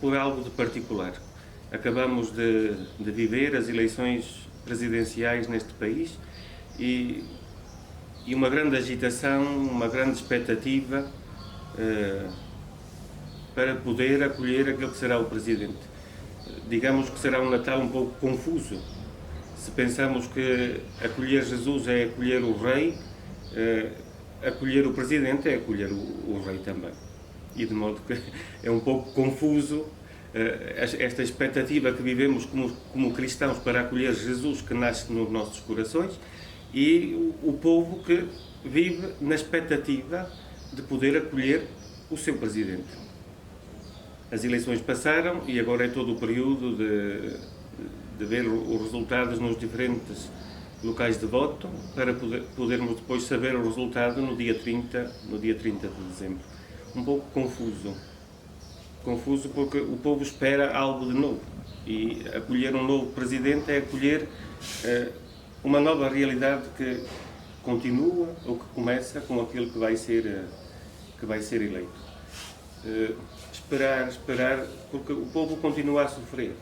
por algo de particular. Acabamos de viver as eleições presidenciais neste país e uma grande agitação, uma grande expectativa para poder acolher aquele que será o Presidente. Digamos que será um Natal um pouco confuso. Se pensamos que acolher Jesus é acolher o Rei, acolher o Presidente é acolher o Rei também. E de modo que é um pouco confuso esta expectativa que vivemos como cristãos para acolher Jesus que nasce nos nossos corações e o povo que vive na expectativa de poder acolher o seu Presidente. As eleições passaram e agora é todo o período de ver os resultados nos diferentes locais de voto para podermos depois saber o resultado no dia 30 de dezembro. Um pouco confuso porque o povo espera algo de novo e acolher um novo Presidente é acolher uma nova realidade que continua ou que começa com aquele que vai ser eleito. Esperar, porque o povo continua a sofrer.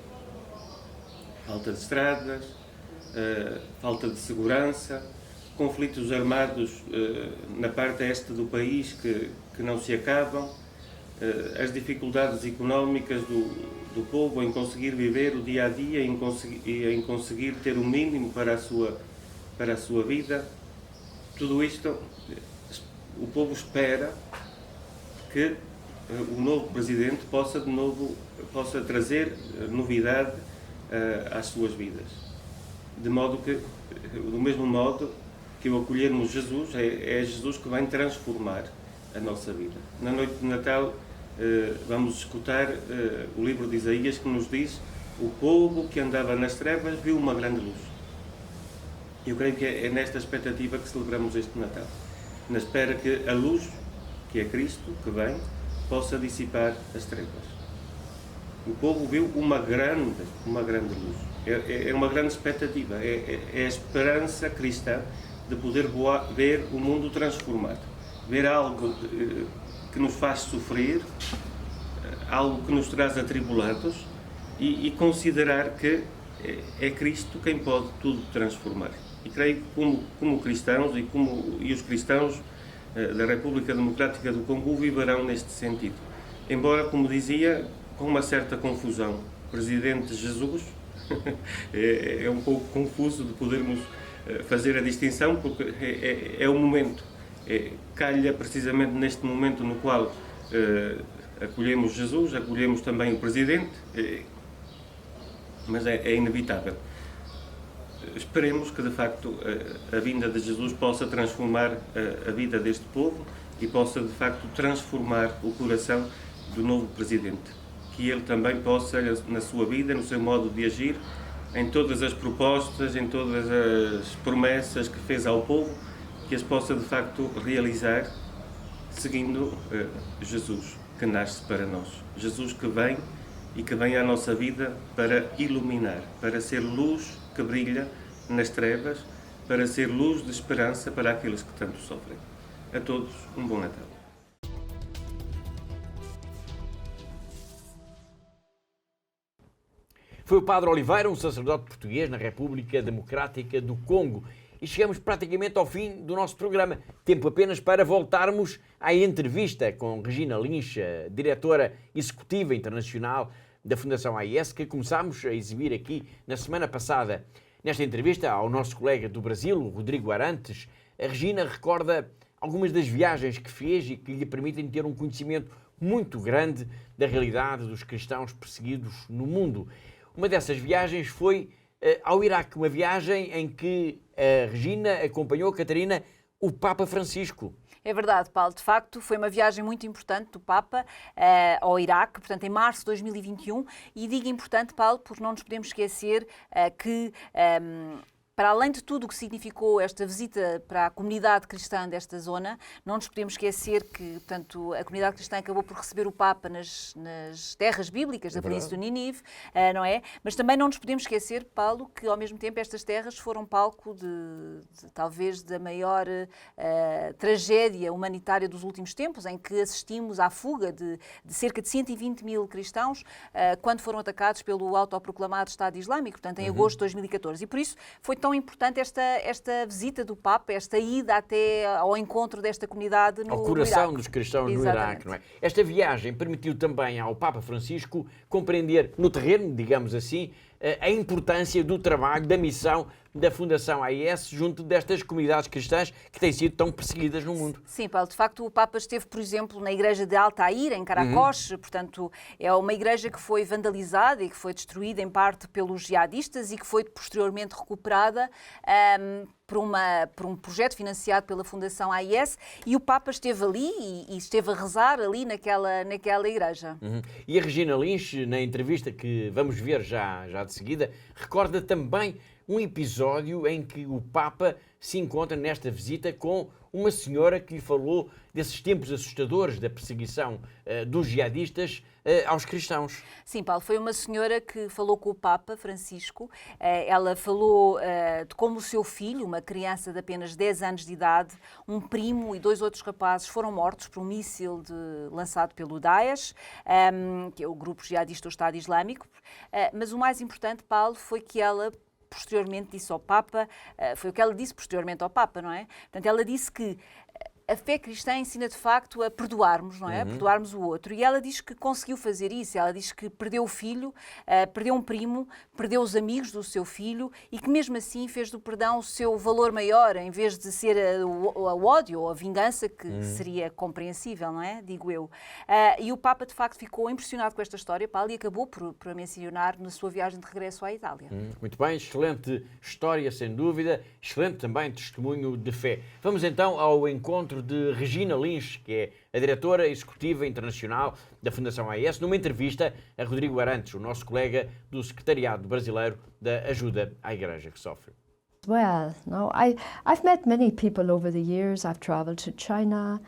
Falta de estradas, falta de segurança, conflitos armados na parte este do país que não se acabam, as dificuldades económicas do povo em conseguir viver o dia a dia e em conseguir ter o mínimo para a sua vida. Tudo isto, o povo espera que o novo Presidente possa trazer novidade às suas vidas. De modo que, do mesmo modo que ao acolhermos Jesus, é Jesus que vai transformar a nossa vida. Na noite de Natal vamos escutar o livro de Isaías que nos diz: o povo que andava nas trevas viu uma grande luz. Eu creio que é nesta expectativa que celebramos este Natal, na espera que a luz, que é Cristo, que vem, possa dissipar as trevas. O povo viu uma grande luz. É uma grande expectativa, é a esperança cristã de poder ver o mundo transformado, ver algo que nos faz sofrer, algo que nos traz atribulados e considerar que é Cristo quem pode tudo transformar. E creio que como cristãos e os cristãos da República Democrática do Congo viverão neste sentido. Embora, como dizia, com uma certa confusão. Presidente Jesus é um pouco confuso de podermos fazer a distinção, porque é o momento. Calha precisamente neste momento no qual acolhemos Jesus, acolhemos também o Presidente, mas é inevitável. Esperemos que, de facto, a vinda de Jesus possa transformar a vida deste povo e possa, de facto, transformar o coração do novo Presidente. Que ele também possa, na sua vida, no seu modo de agir, em todas as propostas, em todas as promessas que fez ao povo, que as possa, de facto, realizar, seguindo Jesus, que nasce para nós. Jesus que vem e que vem à nossa vida para iluminar, para ser luz que brilha nas trevas, para ser luz de esperança para aqueles que tanto sofrem. A todos, um bom Natal. Foi o Padre Oliveira, um sacerdote português na República Democrática do Congo. E chegamos praticamente ao fim do nosso programa. Tempo apenas para voltarmos à entrevista com Regina Lins, diretora executiva internacional da Fundação AIS, que começámos a exibir aqui na semana passada. Nesta entrevista ao nosso colega do Brasil, Rodrigo Arantes, a Regina recorda algumas das viagens que fez e que lhe permitem ter um conhecimento muito grande da realidade dos cristãos perseguidos no mundo. Uma dessas viagens foi ao Iraque, uma viagem em que a Regina acompanhou, Catarina, o Papa Francisco. É verdade, Paulo. De facto, foi uma viagem muito importante do Papa ao Iraque, portanto, em março de 2021. E digo importante, Paulo, porque não nos podemos esquecer que, para além de tudo o que significou esta visita para a comunidade cristã desta zona, não nos podemos esquecer que, portanto, a comunidade cristã acabou por receber o Papa nas terras bíblicas da Península de Nínive, não é? Mas também não nos podemos esquecer, Paulo, que ao mesmo tempo estas terras foram palco de talvez da maior tragédia humanitária dos últimos tempos, em que assistimos à fuga de cerca de 120 mil cristãos quando foram atacados pelo autoproclamado Estado Islâmico, portanto, em agosto de 2014. E por isso foi tão importante esta visita do Papa, esta ida até ao encontro desta comunidade no Iraque. Ao coração dos cristãos no Iraque, não é? Esta viagem permitiu também ao Papa Francisco compreender no terreno, digamos assim, a importância do trabalho, da missão da Fundação AIS junto destas comunidades cristãs que têm sido tão perseguidas no mundo. Sim, Paulo, de facto o Papa esteve, por exemplo, na igreja de Altair, em Karakosh, portanto é uma igreja que foi vandalizada e que foi destruída em parte pelos jihadistas e que foi posteriormente recuperada por um projeto financiado pela Fundação AIS, e o Papa esteve ali e esteve a rezar ali naquela igreja. E a Regina Lins, na entrevista que vamos ver já de seguida, recorda também um episódio em que o Papa se encontra nesta visita com uma senhora que lhe falou desses tempos assustadores da perseguição dos jihadistas aos cristãos. Sim, Paulo, foi uma senhora que falou com o Papa Francisco. Ela falou de como o seu filho, uma criança de apenas 10 anos de idade, um primo e 2 outros rapazes foram mortos por um míssil lançado pelo Daesh, que é o grupo jihadista do Estado Islâmico. Mas o mais importante, Paulo, foi que ela posteriormente disse ao Papa, foi o que ela disse posteriormente ao Papa, não é? Portanto, ela disse que a fé cristã ensina de facto a perdoarmos, não é? A perdoarmos o outro. E ela diz que conseguiu fazer isso. Ela diz que perdeu o filho, perdeu um primo, perdeu os amigos do seu filho e que mesmo assim fez do perdão o seu valor maior, em vez de ser o ódio ou a vingança, que seria compreensível, não é? Digo eu. E o Papa de facto ficou impressionado com esta história, Paulo, e acabou por a mencionar na sua viagem de regresso à Itália. Muito bem, excelente história, sem dúvida, excelente também testemunho de fé. Vamos então ao encontro de Regina Lins, que é a diretora executiva internacional da Fundação AIS, numa entrevista a Rodrigo Arantes, o nosso colega do Secretariado Brasileiro da Ajuda à Igreja que Sofre. Well, no, I've met many people over the years. I've traveled to China.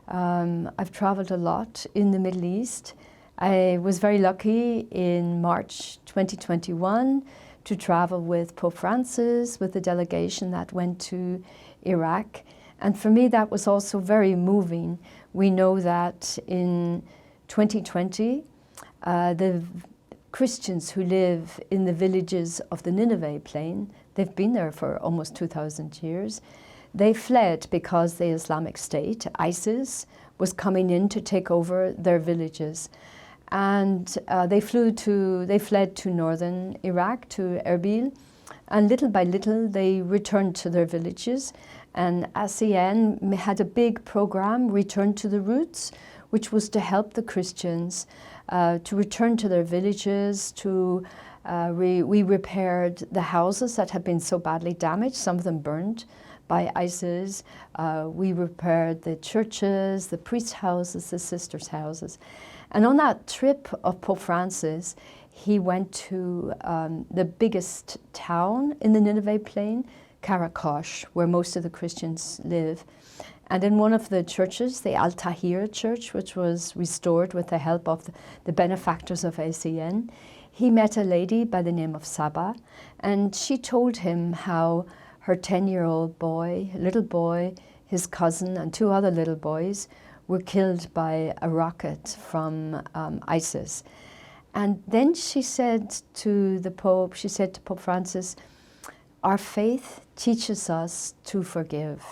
I've traveled a lot in the Middle East. I was very lucky in March 2021 to travel with Pope Francis, with the delegation that went to Iraq. And for me, that was also very moving. We know that in 2020, the Christians who live in the villages of the Nineveh plain, they've been there for almost 2,000 years, they fled because the Islamic State, ISIS, was coming in to take over their villages. And they fled to northern Iraq, to Erbil, and little by little they returned to their villages. And ASEAN had a big program, Return to the Roots, which was to help the Christians to return to their villages. We repaired the houses that had been so badly damaged, some of them burned by ISIS. We repaired the churches, the priests' houses, the sisters' houses. And on that trip of Pope Francis, he went to the biggest town in the Nineveh plain, Karakosh, where most of the Christians live. And in one of the churches, the Al-Tahir church, which was restored with the help of the benefactors of ASEAN, he met a lady by the name of Saba, and she told him how her 10-year-old boy, little boy, his cousin, and 2 other little boys were killed by a rocket from ISIS. And then she said to the Pope, she said to Pope Francis, our faith teaches us to forgive.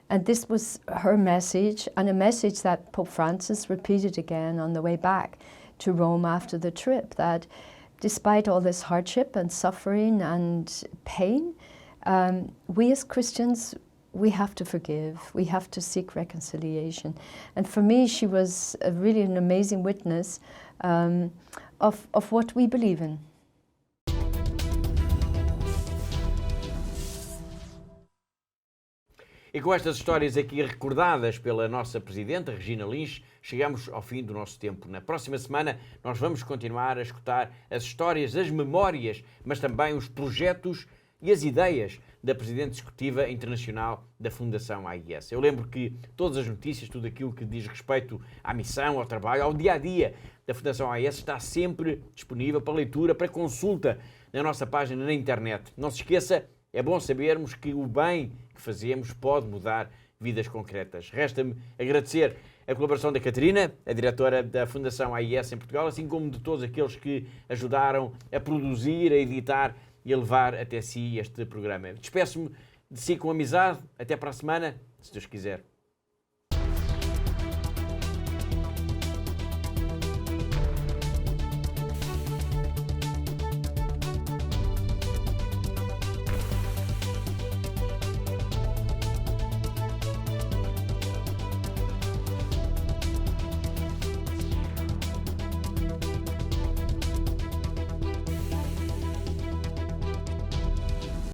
And this was her message, and a message that Pope Francis repeated again on the way back to Rome after the trip, that despite all this hardship and suffering and pain, we as Christians, we have to forgive, we have to seek reconciliation. And for me, she was really an amazing witness of what we believe in. E com estas histórias aqui recordadas pela nossa Presidenta, Regina Lins, chegamos ao fim do nosso tempo. Na próxima semana nós vamos continuar a escutar as histórias, as memórias, mas também os projetos e as ideias da Presidente Executiva Internacional da Fundação AIS. Eu lembro que todas as notícias, tudo aquilo que diz respeito à missão, ao trabalho, ao dia-a-dia da Fundação AIS está sempre disponível para leitura, para consulta na nossa página na internet. Não se esqueça, é bom sabermos que o bem que fazemos pode mudar vidas concretas. Resta-me agradecer a colaboração da Catarina, a diretora da Fundação AIS em Portugal, assim como de todos aqueles que ajudaram a produzir, a editar e a levar até si este programa. Despeço-me de si com amizade. Até para a semana, se Deus quiser.